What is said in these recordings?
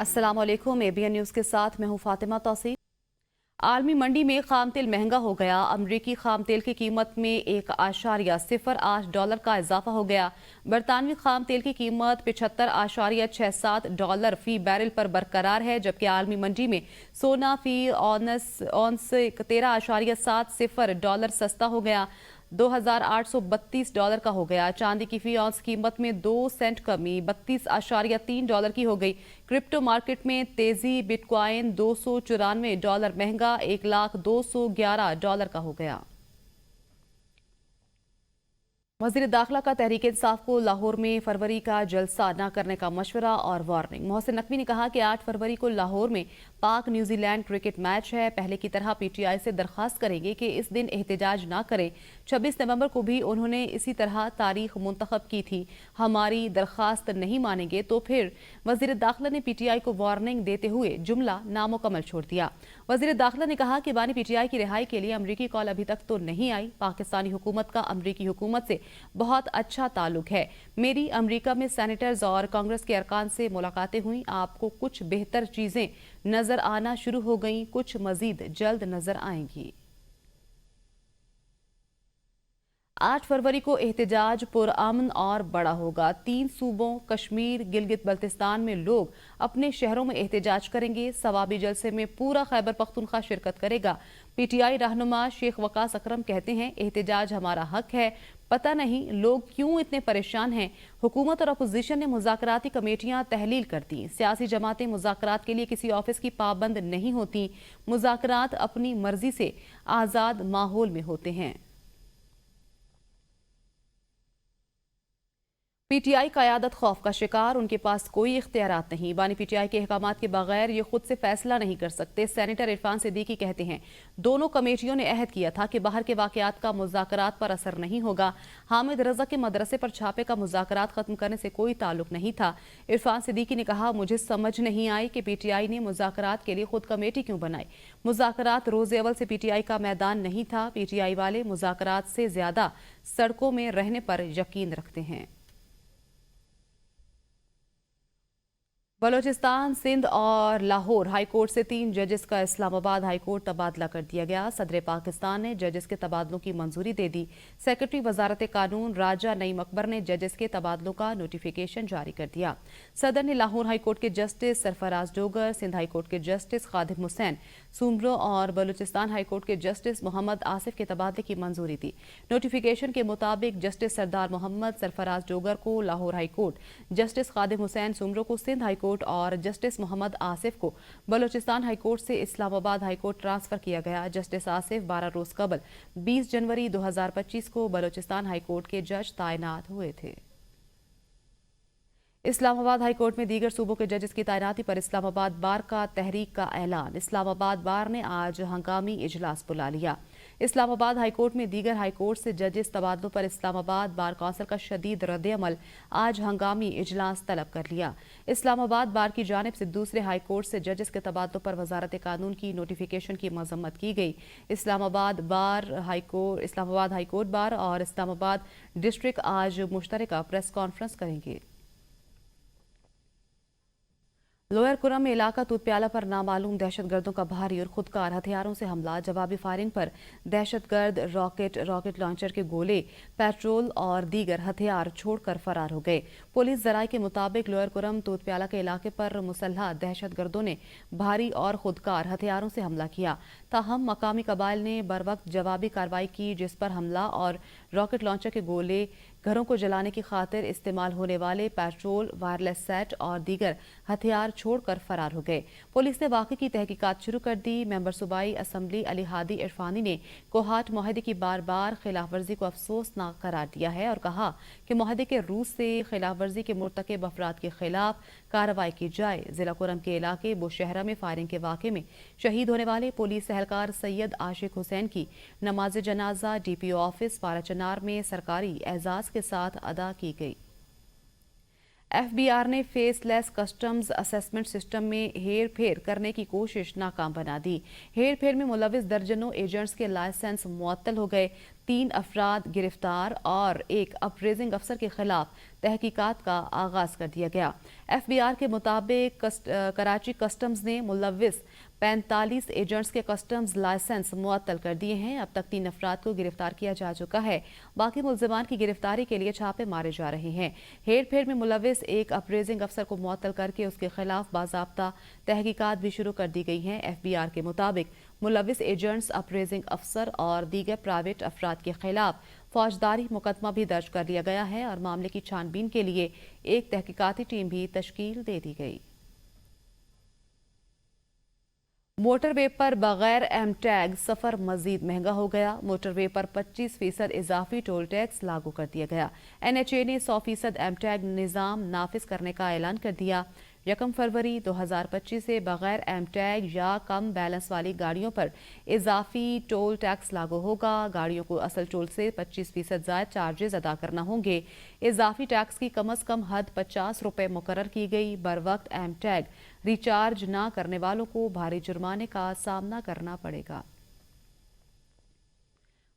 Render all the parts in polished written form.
अस्सलाम वालेकुम। ABN news के साथ मैं हूँ फातिमा तौसीफ। आलमी मंडी में खाम तेल महंगा हो गया। अमरीकी खाम तेल की कीमत में $1.08 का इजाफा हो गया। बरतानवी खाम तेल की कीमत $75.67 फी बैरल पर बरकरार है, जबकि आलमी मंडी में सोना फी औंस $13.70 सस्ता हो गया, $2,832 का हो गया। चांदी की फी औंस कीमत में 2 सेंट कमी $32.3 की हो गई। क्रिप्टो मार्केट में तेजी, बिटकॉइन $294 महंगा $1,0211 का हो गया। वज़ीर दाखिला का तहरीक इंसाफ को लाहौर में फरवरी का जलसा न करने का मशवरा और वार्निंग। मोहसिन नकवी ने कहा कि 8 फरवरी को लाहौर में पाक न्यूजीलैंड क्रिकेट मैच है। पहले की तरह PTI से दरख्वास्त करेंगे कि इस दिन एहतजाज ना करें। 26 नवंबर को भी उन्होंने इसी तरह तारीख मुंतखब की थी। हमारी दरख्वास्त नहीं मानेंगे तो फिर वज़ीर दाखिला ने PTI को वार्निंग देते हुए जुमला नामुकम्मल छोड़ दिया। वज़ीर दाखिला ने कहा कि बानी PTI की रिहाई के लिए अमरीकी कॉल अभी तक तो नहीं आई। पाकिस्तानी हुकूमत का अमरीकी हुकूमत से बहुत अच्छा ताल्लुक है। मेरी अमेरिका में सेनेटर्स और कांग्रेस के अरकान से मुलाकातें हुई। आपको कुछ बेहतर चीजें नजर आना शुरू हो गईं, कुछ मजीद जल्द नजर आएंगी। 8 फरवरी को एहतजाज पुरअमन और बड़ा होगा। 3 सूबों कश्मीर, गिलगित बल्तिस्तान में लोग अपने शहरों में एहतजाज करेंगे। सवाबी जलसे में पूरा खैबर पख्तूनख्वा शिरकत करेगा। PTI रहनुमा शेख वकास अकरम कहते हैं, एहतजाज हमारा हक है। पता नहीं लोग क्यों इतने परेशान हैं। हुकूमत और अपोजिशन ने मुज़ाकराती कमेटियां तहलील कर दी। सियासी जमातें मुज़ाकरात के लिए किसी ऑफिस की पाबंद नहीं होती। मुज़ाकरात अपनी मर्जी से आज़ाद माहौल में होते हैं। PTI क़यादत खौफ का शिकार, उनके पास कोई इख्तियारात नहीं। बानी PTI के अहकामात के बगैर ये खुद से फैसला नहीं कर सकते। सेनेटर इरफान सिद्दीकी कहते हैं, दोनों कमेटियों ने अहद किया था कि बाहर के वाक़यात का मुज़ाकरात पर असर नहीं होगा। हामिद रजा के मदरसे पर छापे का मुज़ाकरात खत्म करने से कोई ताल्लुक नहीं था। इरफान सिद्दीकी ने कहा, मुझे समझ नहीं आई कि PTI ने मुज़ाकरात के लिए खुद कमेटी क्यों बनाई। मुज़ाकरात रोज़ अव्वल से PTI का मैदान नहीं था। PTI वाले मुज़ाकरात से ज्यादा सड़कों में रहने पर यकीन रखते हैं। बलोचिस्तान, सिंध और लाहौर हाई कोर्ट से 3 जजेस का इस्लामाबाद हाई कोर्ट तबादला कर दिया गया। सदर पाकिस्तान ने जजेस के तबादलों की मंजूरी दे दी। सेक्रेटरी वजारत कानून राजा नईम अकबर ने जजेस के तबादलों का नोटिफिकेशन जारी कर दिया। सदर ने लाहौर हाई कोर्ट के justice Sarfaraz Dogar, Sindh high court के जस्टिस खादिम हुसैन सुमरो और बलूचिस्तान हाई कोर्ट के जस्टिस मोहम्मद आसिफ के तबादले की मंजूरी दी। नोटिफिकेशन के मुताबिक जस्टिस सरदार मोहम्मद सरफराज डोगर को Lahore high court, justice Khadim Hussain Soomro को सिंध हाई कोर्ट और जस्टिस मोहम्मद आसिफ को बलूचिस्तान हाई कोर्ट से इस्लामाबाद हाई कोर्ट ट्रांसफर किया गया। जस्टिस आसिफ 12 रोज कबल 20 जनवरी 2025 को बलूचिस्तान हाई कोर्ट के जज तैनात हुए थे। इस्लामाबाद हाई कोर्ट में दीगर सूबों के जजेस की तैनाती पर इस्लामाबाद बार का तहरीक का ऐलान। इस्लामाबाद बार ने आज हंगामी इजलास बुला लिया। इस्लामाबाद हाई कोर्ट में दीगर हाई कोर्ट से जजेस तबादलों पर इस्लामाबाद बार काउंसिल का शदीद रद्द-ए-अमल आज हंगामी इजलास तलब कर लिया। इस्लामाबाद बार की जानिब से दूसरे हाई कोर्ट से जजेस के तबादलों पर वजारत कानून की नोटिफिकेशन की मजम्मत की गई। इस्लामाबाद हाई कोर्ट बार और इस्लामाबाद डिस्ट्रिक्ट आज मुश्तरका प्रेस कॉन्फ्रेंस करेंगे। लोअर कुरम में इलाका तूतप्याला पर नामालूम दहशतगर्दों का भारी और खुदकार हथियारों से हमला। जवाबी फायरिंग पर दहशतगर्द रॉकेट लॉन्चर के गोले, पेट्रोल और दीगर हथियार छोड़कर फरार हो गए। पुलिस जराये के मुताबिक लोअर कुरम तूतप्याला के इलाके पर मुसल्ह दहशतगर्दों ने भारी और खुदकार हथियारों से हमला किया। ताहम मकामी कबाइल ने बर वक्त जवाबी कार्रवाई की, जिस पर हमला और रॉकेट लॉन्चर के गोले, घरों को जलाने की खातिर इस्तेमाल होने वाले पेट्रोल, वायरलेस सेट और दीगर हथियार छोड़कर फरार हो गए। पुलिस ने वाक़े की तहकीकात शुरू कर दी। मेंबर सूबाई असम्बली अली हादी इरफानी ने कोहाट मुआहदे की बार बार खिलाफ वर्जी को अफसोसनाक करार दिया है और कहा कि मुआहदे के रूस से खिलाफ वर्जी के मुर्तकिब अफराद के खिलाफ कार्रवाई की जाए। जिला कुरम के इलाके बुशहरा में फायरिंग के वाक़े में शहीद होने वाले पुलिस एहलकार सैयद आशिक हुसैन की नमाज जनाजा DPO ऑफिस पाराचनार में सरकारी एजाज के साथ अदा की गई। FBR ने फेसलेस कस्टम्स असेसमेंट सिस्टम में हेर फेर करने की कोशिश नाकाम बना दी। हेर फेर में मुलविस दर्जनों एजेंट्स के लाइसेंस मुअत्तल हो गए। 3 अफराद गिरफ्तार और एक अप्रेजिंग अफसर के खिलाफ तहकीकात का आगाज कर दिया गया। FBI के मुताबिक कराची कस्टम्स ने मुलव्विस 45 एजेंट्स के कस्टम्स लाइसेंस मुअत्तल कर दिए हैं। अब तक 3 अफराद को गिरफ्तार किया जा चुका है। बाकी मुल्जिमान की गिरफ्तारी के लिए छापे मारे जा रहे हैं। हेरफेर में मुलव्विस एक अप्रेजिंग अफसर को मुअत्तल करके उसके खिलाफ बाज़ाब्ता तहकीकात भी शुरू कर दी गई हैं। FBI के मुताबिक मुलव्विस एजेंट्स, अप्रेजिंग अफसर और दीगर प्राइवेट अफराद के खिलाफ फौजदारी मुकदमा भी दर्ज कर लिया गया है और मामले की छानबीन के लिए एक तहकीकाती टीम भी तश्कील दे दी गई। मोटरवे पर बगैर एम टैग सफर मजीद महंगा हो गया। मोटरवे पर 25% इजाफी टोल टैक्स लागू कर दिया गया। NHA ने 100% एम टैग निज़ाम नाफिज करने का ऐलान कर दिया। 1 फरवरी 2025 से बगैर एम टैग या कम बैलेंस वाली गाड़ियों पर इजाफी टोल टैक्स लागू होगा। गाड़ियों को असल टोल से 25% ज़ायद चार्जेस अदा करना होंगे। इजाफी टैक्स की कम अज़ कम हद 50 रुपये मुकर्रर की गई। बर वक्त एम टैग रिचार्ज न करने वालों को भारी जुर्माने का सामना करना पड़ेगा।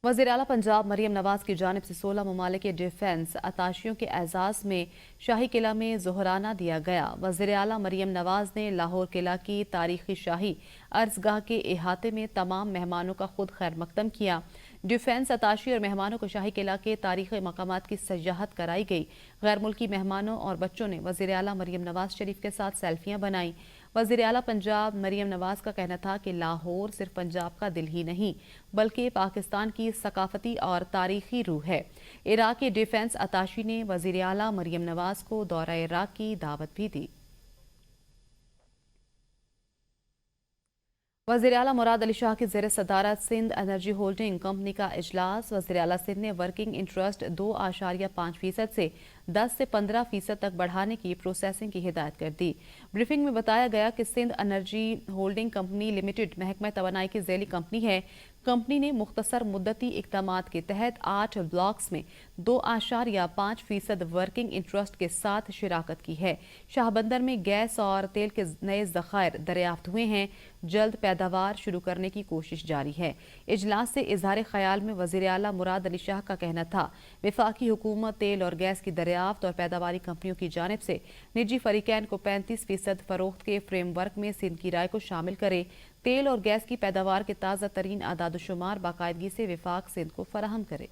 वज़ीर आला पंजाब मरियम नवाज की जानिब से 16 ममालिक के डिफेंस अताशियों के एजाज़ में शाही किला में ज़ोहराना दिया गया। वज़ीर आला मरियम नवाज ने लाहौर किला की तारीखी शाही अर्ज़गाह के इहाते में तमाम मेहमानों का खुद खैर मकदम किया। डिफेंस अताशी और मेहमानों को शाही किला के तारीखी मकामात की सयाहत कराई गई। गैर मुल्की मेहमानों और बच्चों ने वज़ीर आला मरियम नवाज शरीफ के साथ सेल्फियाँ बनाई। वज़ीर आला पंजाब मरियम नवाज का कहना था कि लाहौर सिर्फ पंजाब का दिल ही नहीं बल्कि पाकिस्तान की सकाफती और तारीखी रूह है। इराक के डिफेंस अताशी ने वज़ीर आला मरियम नवाज को दौरा इराक की दावत भी दी। वज़ीर आला मुराद अली शाह की ज़ेर सदारत सिंध एनर्जी होल्डिंग कंपनी का इजलास। वज़ीर आला सिंध ने वर्किंग इंटरेस्ट 2.5% से 10 से 15% तक बढ़ाने की प्रोसेसिंग की हिदायत कर दी। ब्रीफिंग में बताया गया कि Sindh energy holding company limited महकमा तवानाई की ज़ैली कंपनी है। कंपनी ने मुख्तसर मुद्दती इक़दामात के तहत 8 ब्लॉक्स में 2.5% वर्किंग इंटरेस्ट के साथ शिराकत की है। शाहबंदर में गैस और तेल के नए ज़खायर दरियाफ्त हुए हैं। जल्द पैदावार शुरू करने की कोशिश जारी है। इजलास से इजहार ख्याल में वज़ीर आला मुराद अली शाह का कहना था वफाकी हुकूमत तेल और गैस की दरियाफ्त और पैदावारी कंपनियों की जानिब से निजी फरीकैन को 35% फरोख्त के फ्रेमवर्क में सिंध की राय को शामिल करे। तेल और गैस की पैदावार के ताज़ा तरीन आदादुशुमार बाकायदगी से विफाक सिंध को फराहम करे।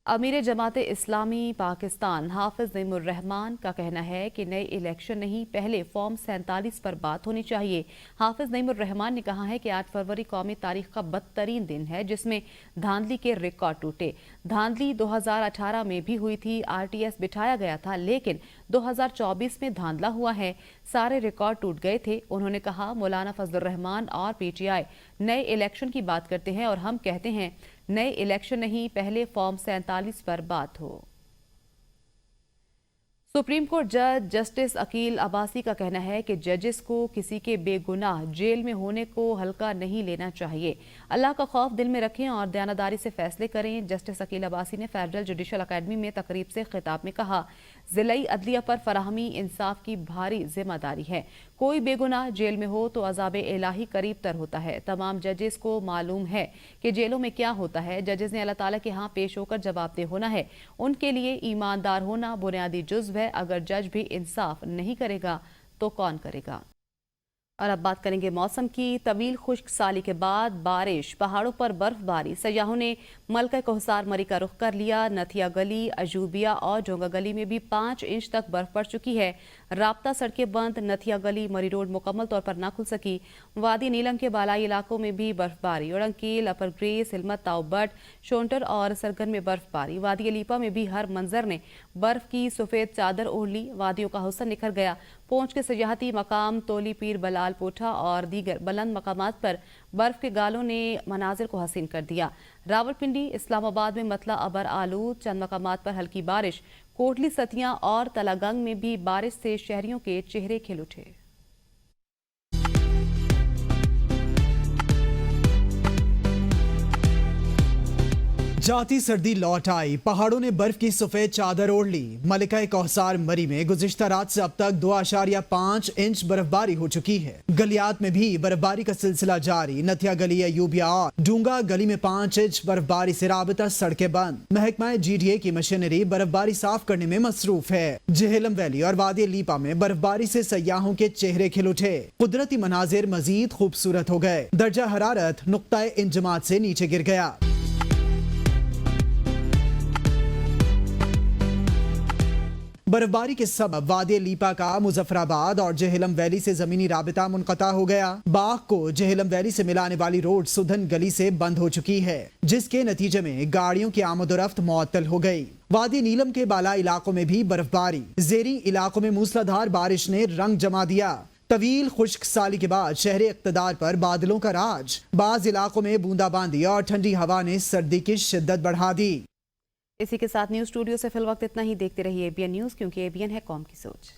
अमीर जमात इस्लामी पाकिस्तान हाफिज नईमुर रहमान का कहना है कि नए इलेक्शन नहीं, पहले फॉर्म 47 पर बात होनी चाहिए। हाफिज नईमुर रहमान ने कहा है कि 8 फरवरी कौमी तारीख का बदतरीन दिन है जिसमें धांधली के रिकॉर्ड टूटे। धांधली 2018 में भी हुई थी, RTS बिठाया गया था, लेकिन 2024 में धांधला हुआ है, सारे रिकॉर्ड टूट गए थे। उन्होंने कहा मौलाना फजलुर रहमान और PTI नए इलेक्शन की बात करते हैं और हम कहते हैं नए इलेक्शन नहीं, पहले फॉर्म 47 पर बात हो। सुप्रीम कोर्ट जज जस्टिस अकील अब्बासी का कहना है कि जजेस को किसी के बेगुनाह जेल में होने को हल्का नहीं लेना चाहिए। अल्लाह का खौफ दिल में रखें और दयानतदारी से फैसले करें। जस्टिस अकील अब्बासी ने फेडरल जुडिशल अकेडमी में तकरीब से खिताब में कहा ज़िलाई अदलिया पर फराहमी इंसाफ की भारी जिम्मेदारी है। कोई बेगुनाह जेल में हो तो अज़ाब इलाही करीब तर होता है। तमाम जजेस को मालूम है कि जेलों में क्या होता है। जजेस ने अल्लाह ताला के यहाँ पेश होकर जवाबदेह होना है। उनके लिए ईमानदार होना बुनियादी जुज़्व है। अगर जज भी इंसाफ नहीं करेगा तो कौन करेगा। और अब बात करेंगे मौसम की। तवील खुश्क साली के बाद बारिश, पहाड़ों पर बर्फबारी। सयाहों ने मलका कोहसार मरी का रुख कर लिया। नथिया गली, अजूबिया और जोंगा गली में भी 5 इंच तक बर्फ पड़ चुकी है। राब्ता सड़कें बंद। नथिया गली मरी रोड मुकम्मल तौर पर ना खुल सकी। वादी नीलम के बालाई इलाकों में भी बर्फबारी। उड़ंकील, अपर ग्रेस, हिलमत, ताउबट, शोंटर और सरगन में बर्फबारी। वादी अलीपा में भी हर मंजर ने बर्फ की सफेद चादर ओढ़ ली। वादियों का हुस्न निखर गया। पहुंच के सयाहती मकाम तोली पीर बलाल पोठा और दीगर बुलंद मकामात पर बर्फ के गालों ने मनाजिर को हसीन कर दिया। रावलपिंडी, इस्लामाबाद में मतला अबर आलूद, चंद मकामात पर हल्की बारिश। कोटली, सतिया और तलागंग में भी बारिश से शहरियों के चेहरे खिल उठे। जाती सर्दी लौट आई, पहाड़ों ने बर्फ की सफेद चादर ओढ़ ली। मलिका कौसार मरी में गुज़िश्ता रात से अब तक 2.5 इंच बर्फबारी हो चुकी है। गलियात में भी बर्फबारी का सिलसिला जारी। नथिया गली, अयूबिया और डूंगा गली में 5 इंच बर्फबारी से राबता सड़कें बंद। महकमा GDA की मशीनरी बर्फबारी साफ करने में मसरूफ है। जेहलम वैली और वादी लीपा में बर्फबारी से सयाहों के चेहरे खिल उठे। कुदरती मनाजिर मजीद खूबसूरत हो गए। दर्जा हरारत नुक्ता इंजमात से नीचे गिर गया। बर्फबारी के सबब वादी लीपा का मुजफ्फराबाद और जेहलम वैली से जमीनी राबिता मुनक़ता हो गया। बाग को जेहलम वैली से मिलाने वाली रोड सुधन गली से बंद हो चुकी है, जिसके नतीजे में गाड़ियों की आमदोरफ्त मुअत्तल हो गई। वादी नीलम के बाला इलाकों में भी बर्फबारी। ज़ेरी इलाकों में मूसलाधार बारिश ने रंग जमा दिया। तवील खुश्क साली के बाद शहरी इक़्तिदार पर बादलों का राज। बाज़ इलाकों में बूंदाबांदी और ठंडी हवा ने सर्दी की शिद्दत बढ़ा दी। इसी के साथ न्यूज़ स्टूडियो से फिल वक्त इतना ही। देखते रहिए ABN न्यूज़, क्योंकि ABN है कौम की सोच।